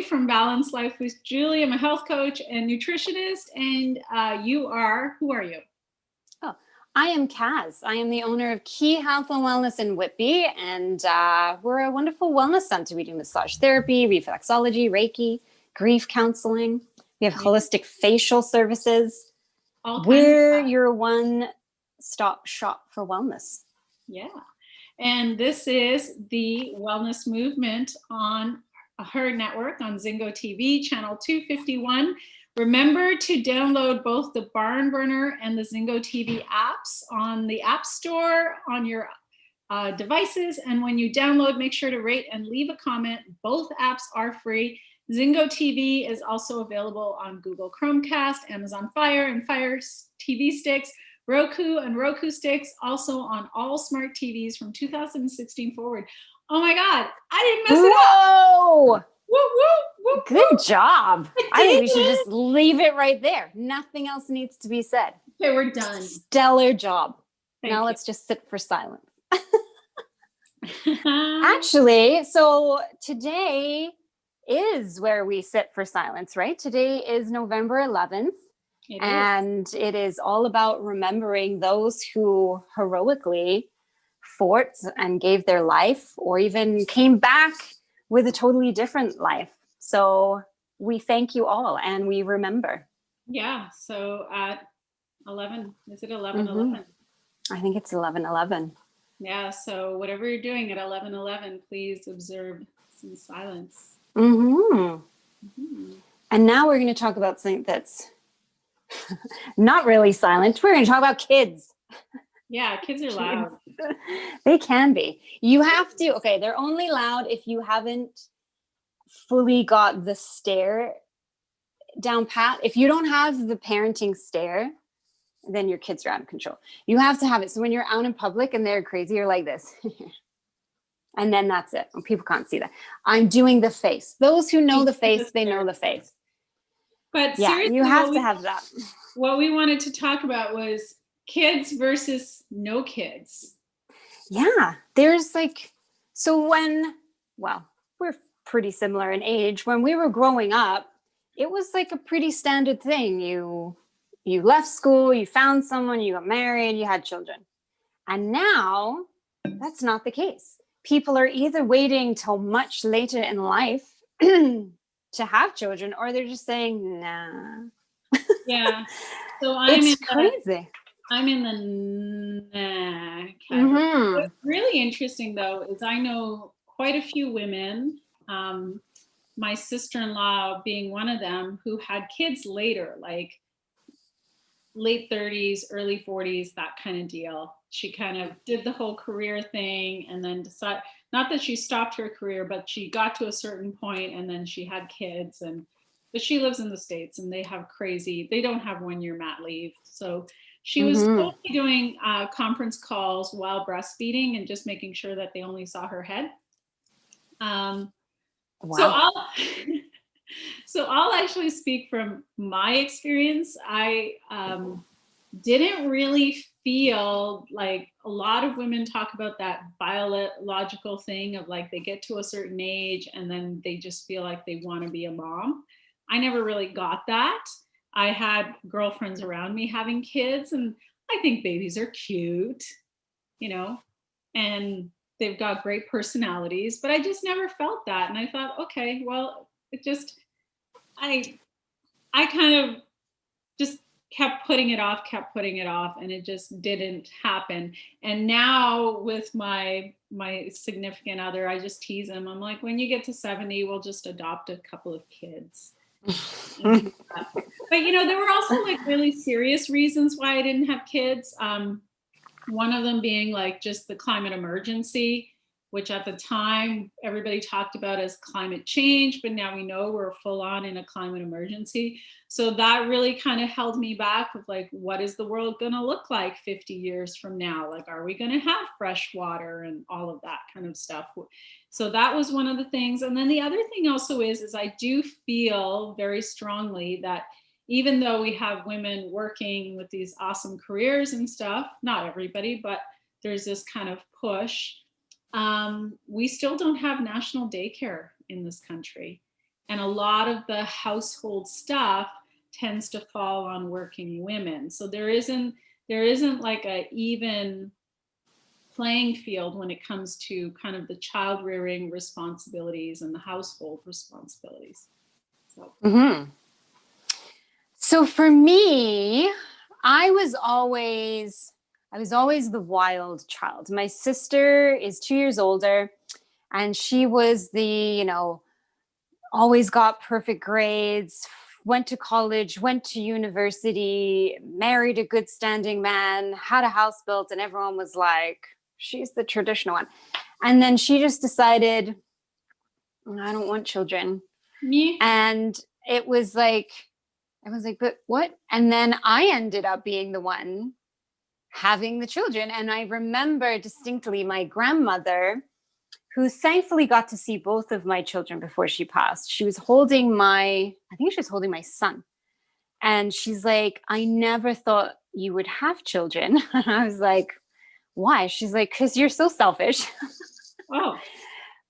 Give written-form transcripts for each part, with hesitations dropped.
from Balanced Life with Julie. I'm a health coach and nutritionist. And who are you? Oh, I am Kaz. I am the owner of Key Health and Wellness in Whitby. And we're a wonderful wellness center. We do massage therapy, reflexology, Reiki, grief counseling. We have holistic facial services. We're your one-stop shop for wellness. Yeah. And this is the wellness movement on H.E.R network on ZINGOTV, channel 251. Remember to download both the Barn Burner and the ZINGOTV apps on the App Store on your devices. And when you download, make sure to rate and leave a comment. Both apps are free. ZINGOTV is also available on Google Chromecast, Amazon Fire and Fire TV sticks, Roku and Roku sticks, also on all smart TVs from 2016 forward. Oh my God, I didn't mess it up. Whoa! Woo, woo, woo, Good woo. job. I think we should just leave it right there. Nothing else needs to be said. Okay, we're done. Stellar job. Thank now you. Let's just sit for silence. Actually, so today is where we sit for silence, right? Today is November 11th. And it is all about remembering those who heroically fought and gave their life or even came back with a totally different life. So we thank you all and we remember. Yeah. So at 11, is it 11:11? I think it's 11:11. Yeah. So whatever you're doing at 11:11, please observe some silence. And now we're going to talk about something that's not really silent. We're going to talk about kids. Yeah, kids are loud. They can be. You have to, okay, they're only loud if you haven't fully got the stare down pat. If you don't have the parenting stare, then your kids are out of control. You have to have it. So when you're out in public and they're crazy, you're like this. And then that's it. People can't see that. I'm doing the face. Those who know the face, they know the face. But yeah, seriously, you have to have that. What we wanted to talk about was kids versus no kids. Yeah, there's we're pretty similar in age. When we were growing up, it was like a pretty standard thing. You left school, you found someone, you got married, you had children. And now that's not the case. People are either waiting till much later in life to have children, or they're just saying, nah. Yeah. So it's crazy. I'm in the nah category. What's really interesting though is I know quite a few women, my sister-in-law being one of them, who had kids later, like late 30s, early 40s, that kind of deal. She kind of did the whole career thing and then decided, not that she stopped her career, but she got to a certain point and then she had kids. But she lives in the States and they don't have 1-year mat leave. So she was totally doing conference calls while breastfeeding and just making sure that they only saw her head. Wow. So I'll actually speak from my experience. I didn't really feel like a lot of women talk about that biological thing of like they get to a certain age and then they just feel like they want to be a mom. I never really got that. I had girlfriends around me having kids and I think babies are cute, and they've got great personalities, but I just never felt that. And I thought, okay, well, I kind of just kept putting it off, and it just didn't happen. And now with my significant other, I just tease him. I'm like, when you get to 70, we'll just adopt a couple of kids. But there were also like really serious reasons why I didn't have kids. One of them being like just the climate emergency, which at the time everybody talked about as climate change, but now we know we're full on in a climate emergency. So that really kind of held me back of like, what is the world going to look like 50 years from now? Like, are we going to have fresh water and all of that kind of stuff? So that was one of the things. And then the other thing also is I do feel very strongly that even though we have women working with these awesome careers and stuff, not everybody, but there's this kind of push. We still don't have national daycare in this country. and a lot of the household stuff tends to fall on working women. So there isn't like a even playing field when it comes to kind of the child rearing responsibilities and the household responsibilities. So So for me, I was always the wild child. My sister is 2 years older, and she was the, always got perfect grades, went to college, went to university, married a good standing man, had a house built, and everyone was like, she's the traditional one. And then she just decided, I don't want children. me, And it was like, I was like, but what? And then I ended up being the one having the children. And I remember distinctly my grandmother, who thankfully got to see both of my children before she passed. She was holding I think she was holding my son. And she's like, I never thought you would have children. And I was like, why? She's like, because you're so selfish. oh,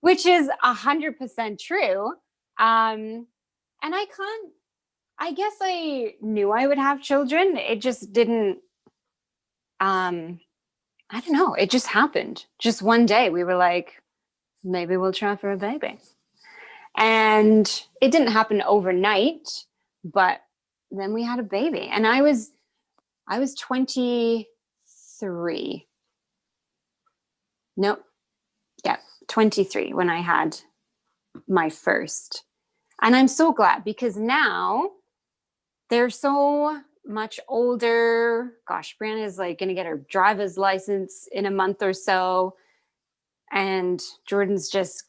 Which is 100% true. And I guess I knew I would have children. It just didn't, I don't know. It just happened. Just one day we were like, maybe we'll try for a baby. And it didn't happen overnight, but then we had a baby. And I was 23. No, yeah, 23 when I had my first. And I'm so glad, because now they're so much older. Gosh, Brianna's like going to get her driver's license in a month or so. And Jordan's just,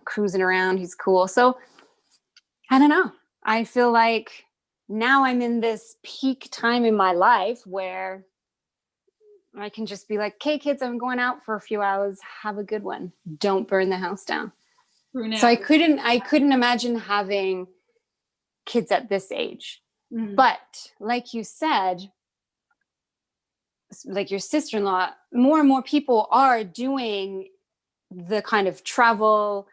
cruising around. He's cool. So I don't know. I feel like now I'm in this peak time in my life where I can just be like, okay, kids, I'm going out for a few hours. Have a good one. Don't burn the house down. brunette. So I couldn't imagine having kids at this age. Mhm. But like you said, like your sister-in-law, more and more people are doing the kind of travel,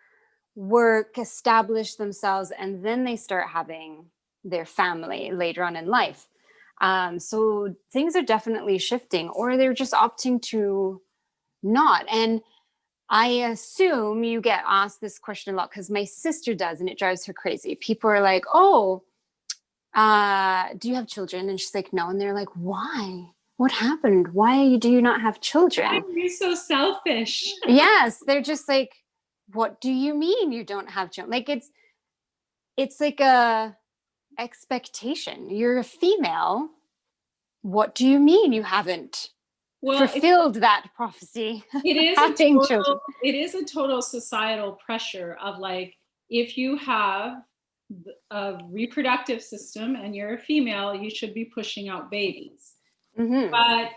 work, establish themselves, and then they start having their family later on in life. So things are definitely shifting, or they're just opting to not. And I assume you get asked this question a lot, because my sister does, and it drives her crazy. People are like, oh, do you have children? And she's like, no. And they're like, why? What happened? Why do you not have children? Why are you so selfish? Yes, they're just like, what do you mean you don't have children? Like it's like a expectation. You're a female. What do you mean you haven't fulfilled that prophecy? It is Having children. it is a total societal pressure of like, if you have a reproductive system and you're a female, you should be pushing out babies. Mm-hmm. But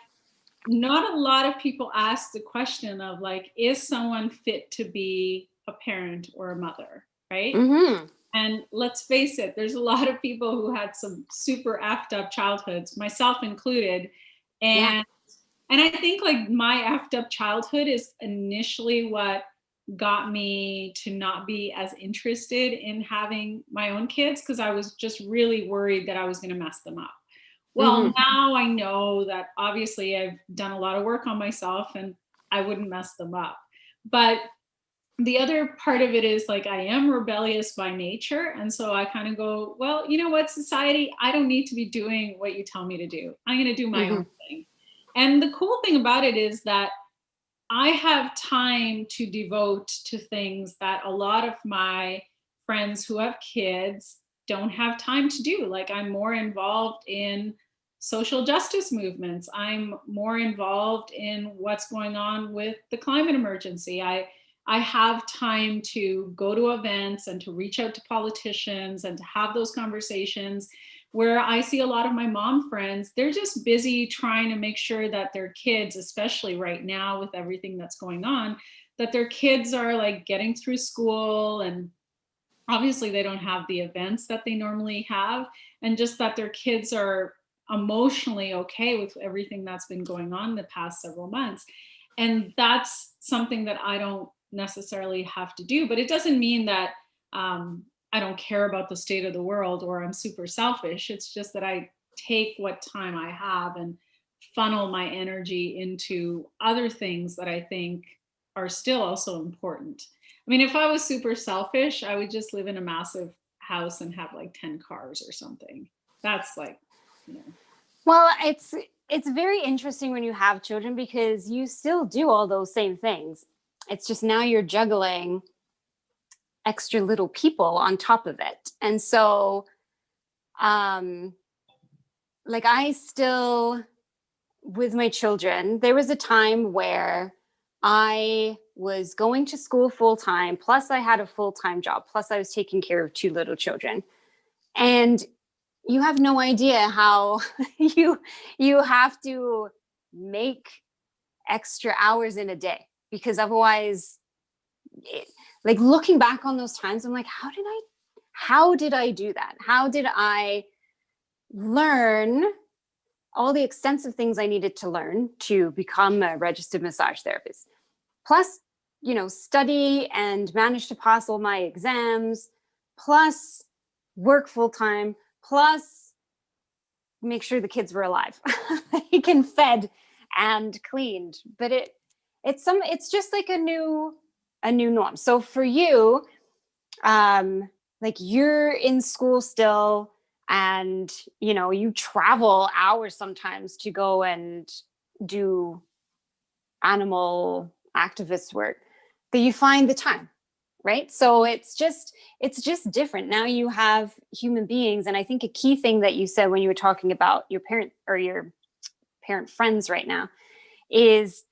not a lot of people ask the question of like, is someone fit to be a parent or a mother, right? Mm-hmm. And let's face it, there's a lot of people who had some super effed up childhoods, myself included. And I think like my effed up childhood is initially what got me to not be as interested in having my own kids, because I was just really worried that I was going to mess them up. Well, now I know that obviously I've done a lot of work on myself and I wouldn't mess them up. But the other part of it is like, I am rebellious by nature. And so I kind of go, well, you know what, society, I don't need to be doing what you tell me to do. I'm going to do my own thing. And the cool thing about it is that I have time to devote to things that a lot of my friends who have kids don't have time to do. Like, I'm more involved in social justice movements. I'm more involved in what's going on with the climate emergency. I have time to go to events and to reach out to politicians and to have those conversations, where I see a lot of my mom friends, they're just busy trying to make sure that their kids, especially right now with everything that's going on, that their kids are like getting through school, and obviously they don't have the events that they normally have, and just that their kids are emotionally okay with everything that's been going on the past several months. And that's something that I don't necessarily have to do, but it doesn't mean that I don't care about the state of the world or I'm super selfish. It's just that I take what time I have and funnel my energy into other things that I think are still also important. I mean, if I was super selfish, I would just live in a massive house and have like 10 cars or something. That's like, you know. Well, it's very interesting when you have children because you still do all those same things. It's just now you're juggling extra little people on top of it. And so like I still, with my children, there was a time where I was going to school full time, plus I had a full-time job, plus I was taking care of two little children. And you have no idea how you have to make extra hours in a day, because otherwise like looking back on those times, I'm like, how did I do that? How did I learn all the extensive things I needed to learn to become a registered massage therapist? Plus, study and manage to pass all my exams, plus work full time, plus make sure the kids were alive, like, and fed and cleaned. But it's just like a new norm. So for you, like you're in school still, and you travel hours sometimes to go and do animal activist work, that you find the time, right? So it's just different. Now you have human beings. And I think a key thing that you said when you were talking about your parent or your parent friends right now is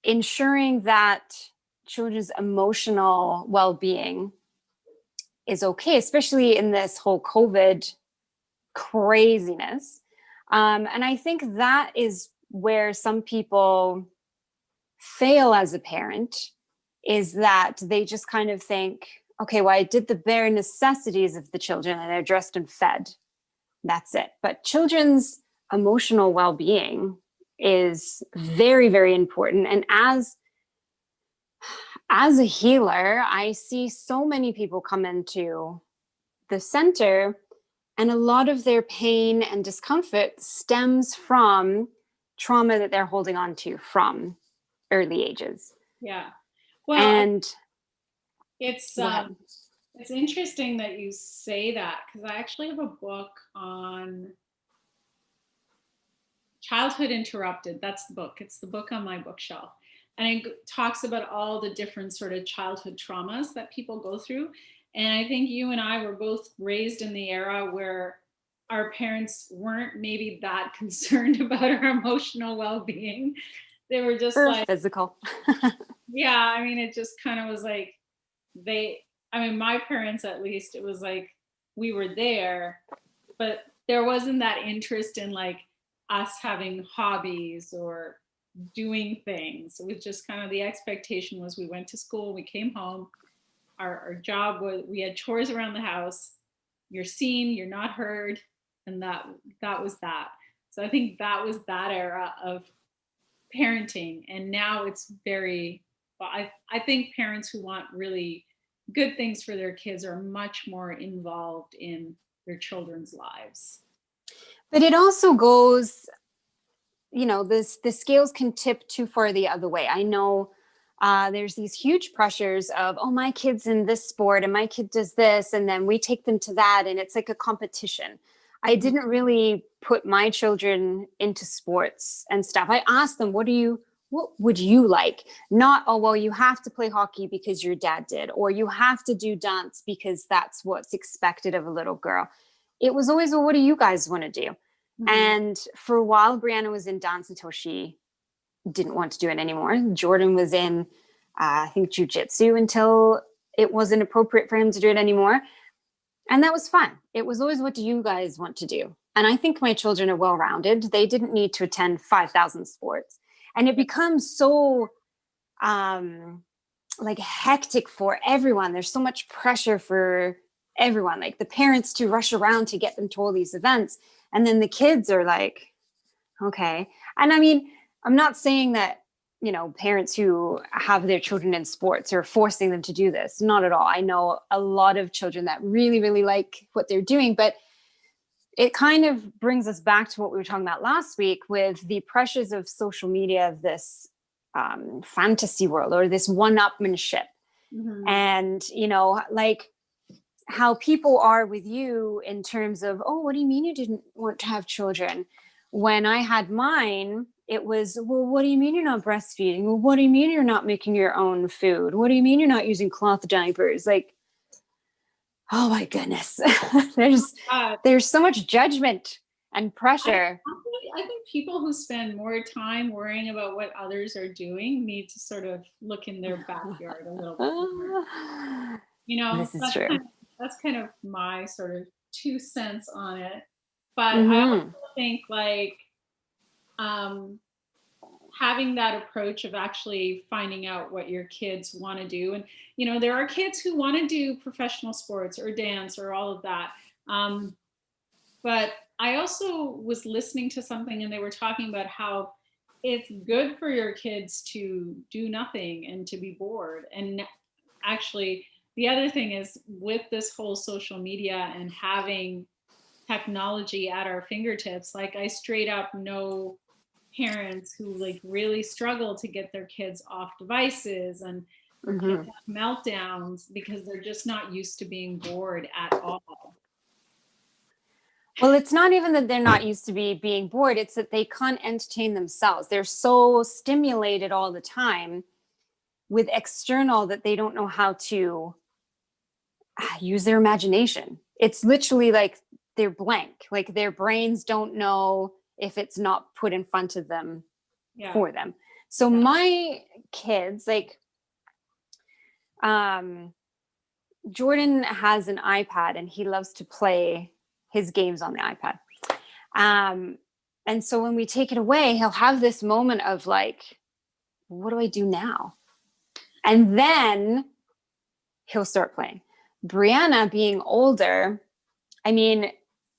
ensuring that children's emotional well-being is okay, especially in this whole COVID craziness. And I think that is where some people fail as a parent, is that they just kind of think, okay, well, I did the bare necessities of the children and they're dressed and fed. That's it. But children's emotional well-being is very, very important. And as a healer, I see so many people come into the center, and a lot of their pain and discomfort stems from trauma that they're holding on to from early ages. Yeah. Well, and it's interesting that you say that, because I actually have a book on Childhood Interrupted. That's the book. It's the book on my bookshelf. And it talks about all the different sort of childhood traumas that people go through. And I think you and I were both raised in the era where our parents weren't maybe that concerned about our emotional well-being. They were just like physical. Yeah, I mean, it just kind of was like my parents, at least, it was like we were there, but there wasn't that interest in like us having hobbies or doing things. It was just kind of, the expectation was we went to school, we came home, our job was, we had chores around the house, you're seen, you're not heard, and that was that. So I think that was that era of parenting. And now it's very, I think parents who want really good things for their kids are much more involved in their children's lives. But it also goes, the scales can tip too far the other way. I know there's these huge pressures of, oh, my kid's in this sport and my kid does this, and then we take them to that, and it's like a competition. I didn't really put my children into sports and stuff. I asked them, what would you like? Not, oh, well, you have to play hockey because your dad did, or you have to do dance because that's what's expected of a little girl. It was always, well, what do you guys want to do? Mm-hmm. And for a while, Brianna was in dance until she didn't want to do it anymore. Jordan was in, I think, jujitsu until it wasn't appropriate for him to do it anymore. And that was fun. It was always, what do you guys want to do? And I think my children are well-rounded. They didn't need to attend 5,000 sports. And it becomes so like hectic for everyone. There's so much pressure for everyone, like the parents to rush around to get them to all these events. And then the kids are like, okay. And I mean, I'm not saying that parents who have their children in sports or forcing them to do this. Not at all. I know a lot of children that really, really like what they're doing, but it kind of brings us back to what we were talking about last week with the pressures of social media, of this fantasy world or this one-upmanship. Mhm. And, like how people are with you in terms of, oh, what do you mean you didn't want to have children? When I had mine, it was, well, what do you mean you're not breastfeeding? Well, what do you mean you're not making your own food? What do you mean you're not using cloth diapers? Like, oh my goodness. Uh, there's so much judgment and pressure. I think people who spend more time worrying about what others are doing need to sort of look in their backyard a little bit more. This is That's true. that's kind of my sort of 2 cents on it. But I also Mm-hmm. think like um, having that approach of actually finding out what your kids want to do, and there are kids who want to do professional sports or dance or all of that. Um, but I also was listening to something and they were talking about how it's good for your kids to do nothing and to be bored. And actually, the other thing is with this whole social media and having technology at our fingertips, like I straight up know parents who like really struggle to get their kids off devices, and their kids Mm-hmm. have meltdowns because they're just not used to being bored at all. Well, it's not even that they're not used to being bored. It's that they can't entertain themselves. They're so stimulated all the time with external that they don't know how to use their imagination. It's literally like they're blank. Like their brains don't know if it's not put in front of them Yeah. for them. So my kids, like, Jordan has an iPad and he loves to play his games on the iPad. And so when we take it away, he'll have this moment of like, what do I do now? And then he'll start playing. Brianna, being older, I mean,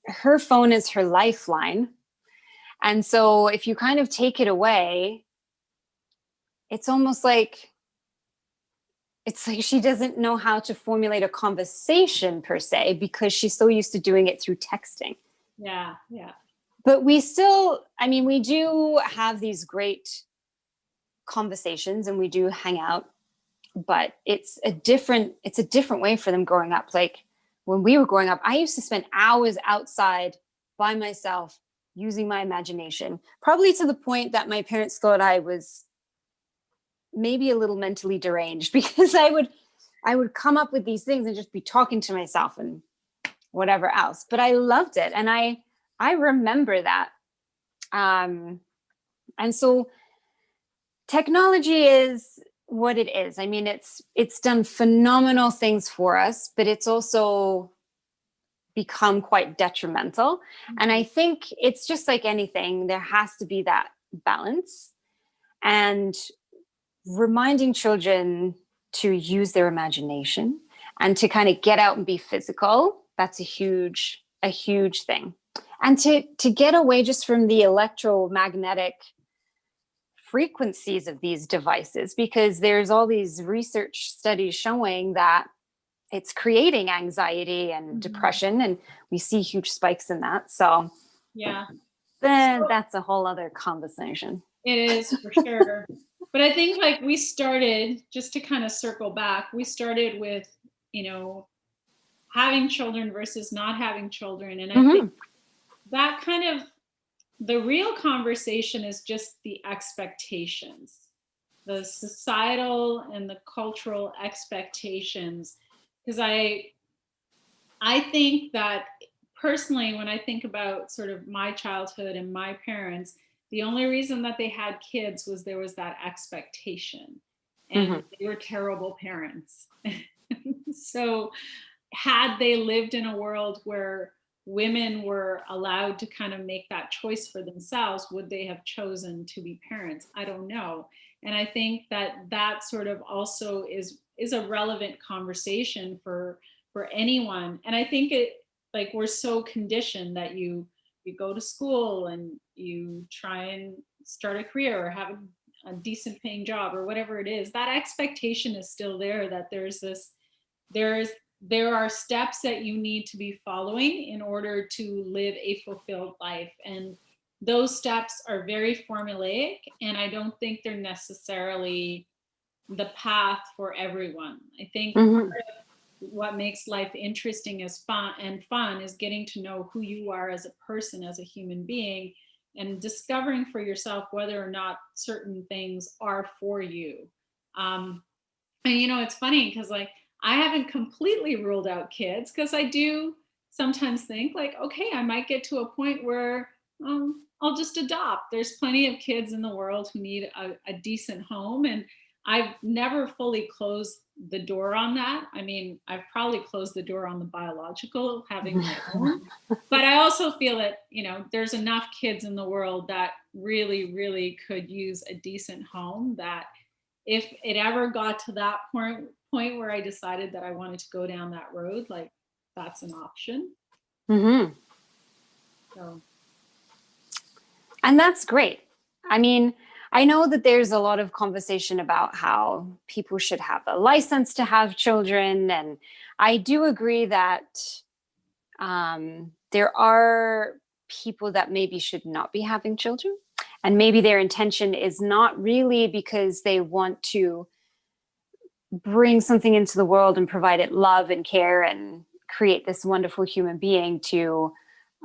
her phone is her lifeline. And so if you kind of take it away, it's almost like she doesn't know how to formulate a conversation per se because she's so used to doing it through texting. Yeah. Yeah. But we still, I mean, we do have these great conversations and we do hang out, but it's a different way for them growing up. Like when we were growing up, I used to spend hours outside by myself using my imagination, probably to the point that my parents thought I was maybe a little mentally deranged because I would come up with these things and just be talking to myself and whatever else. But I loved it. And I remember that. And so technology is what it is. I mean, it's done phenomenal things for us, but it's also become quite detrimental. And I think it's just like anything, there has to be that balance. And reminding children to use their imagination and to kind of get out and be physical, that's a huge thing. And to get away just from the electromagnetic frequencies of these devices, because there's all these research studies showing that it's creating anxiety and depression, and we see huge spikes in that. So Yeah. then that's a whole other conversation. It is for sure. But I think like we started, just to kind of circle back, we started with, having children versus not having children. And I think that kind of, the real conversation is just the expectations, the societal and the cultural expectations. Because I think that personally, when I think about sort of my childhood and my parents, the only reason that they had kids was there was that expectation, and they were terrible parents. So, had they lived in a world where women were allowed to kind of make that choice for themselves, would they have chosen to be parents? I don't know. And I think that sort of also is a relevant conversation for anyone. And I think it, like, we're so conditioned that you go to school and you try and start a career or have a decent paying job or whatever it is, that expectation is still there, that there's there are steps that you need to be following in order to live a fulfilled life. And those steps are very formulaic, and I don't think they're necessarily the path for everyone. I think Mhm. what makes life interesting is fun is getting to know who you are as a person, as a human being, and discovering for yourself whether or not certain things are for you. And it's funny because like I haven't completely ruled out kids, because I do sometimes think like, okay, I might get to a point where I'll just adopt. There's plenty of kids in the world who need a decent home, and I've never fully closed the door on that. I mean, I've probably closed the door on the biological having my own, but I also feel that there's enough kids in the world that really, really could use a decent home, that if it ever got to that point where I decided that I wanted to go down that road, like that's an option. Mhm. So And that's great. I mean, I know that there's a lot of conversation about how people should have a license to have children. And I do agree that there are people that maybe should not be having children. And maybe their intention is not really because they want to bring something into the world and provide it love and care and create this wonderful human being to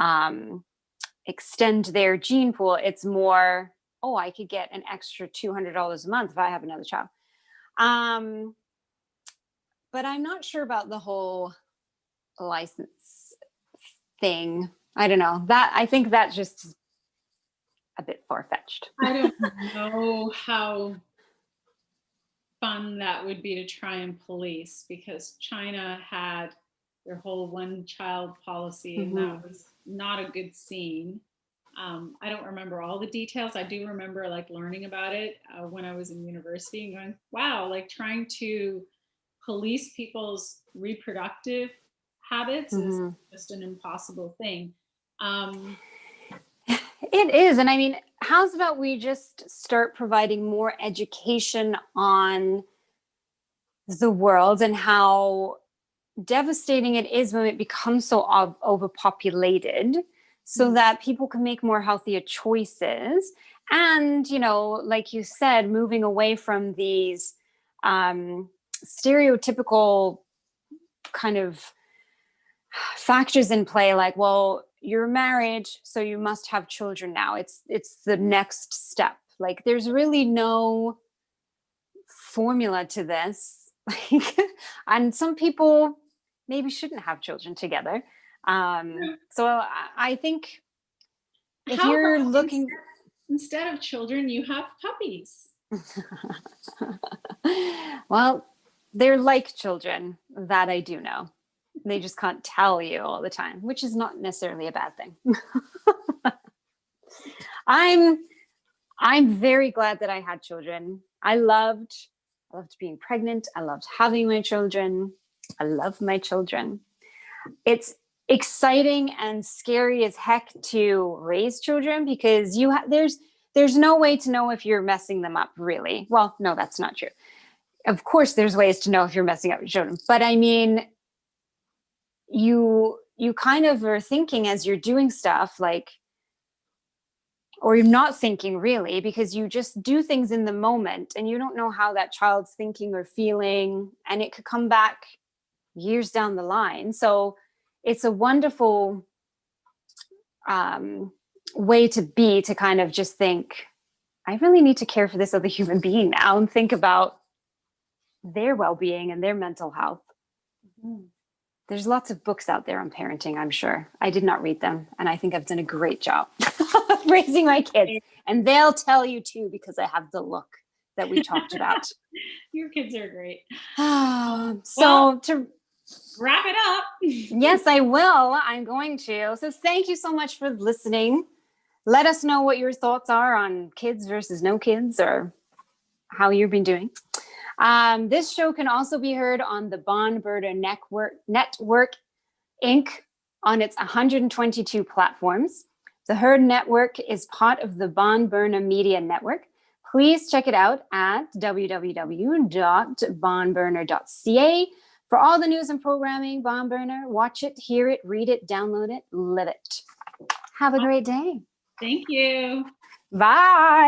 um, extend their gene pool. It's more, oh, I could get an extra $200 a month if I have another child. Um, but I'm not sure about the whole license thing. I don't know. That I think that's just a bit far-fetched. I don't know how fun that would be to try and police, because China had their whole one child policy, and that Mhm. was not a good scene. I don't remember all the details. I do remember like learning about it when I was in university and going, wow, like trying to police people's reproductive habits is Mhm. just an impossible thing. Um, It is. And I mean, how's about we just start providing more education on the world and how devastating it is when it becomes so overpopulated, so that people can make more healthier choices. And, like you said, moving away from these stereotypical kind of factors in play, like, well, you're married, so you must have children now. It's the next step. Like, there's really no formula to this. And some people maybe shouldn't have children together. So I think if how you're about looking, instead of children, you have puppies? well, they're like children, that I do know. They just can't tell you all the time, which is not necessarily a bad thing. I'm I'm very glad that I had children. I loved being pregnant. I loved having my children. I love my children. It's exciting and scary as heck to raise children, because there's no way to know if you're messing them up, really. Well, no, that's not true. Of course there's ways to know if you're messing up your children, but I mean, you kind of are thinking as you're doing stuff, like, or you're not thinking really, because you just do things in the moment and you don't know how that child's thinking or feeling, and it could come back years down the line. So it's a wonderful way to kind of just think, I really need to care for this other human being now, and think about their well-being and their mental health. Mm-hmm. There's lots of books out there on parenting, I'm sure. I did not read them, and I think I've done a great job raising my kids. And they'll tell you too, because I have the look that we talked about. Your kids are great. Well, So to wrap it up. yes, I will. I'm going to. So thank you so much for listening. Let us know what your thoughts are on kids versus no kids, or how you've been doing. This show can also be heard on the Bon Burda Network Inc. on its 122 platforms. The H.E.R Network is part of the Bon Burna Media Network. Please check it out at www.bonburner.ca for all the news and programming. Bon Burner, watch it, hear it, read it, download it, live it. Have a great day. Thank you. Bye.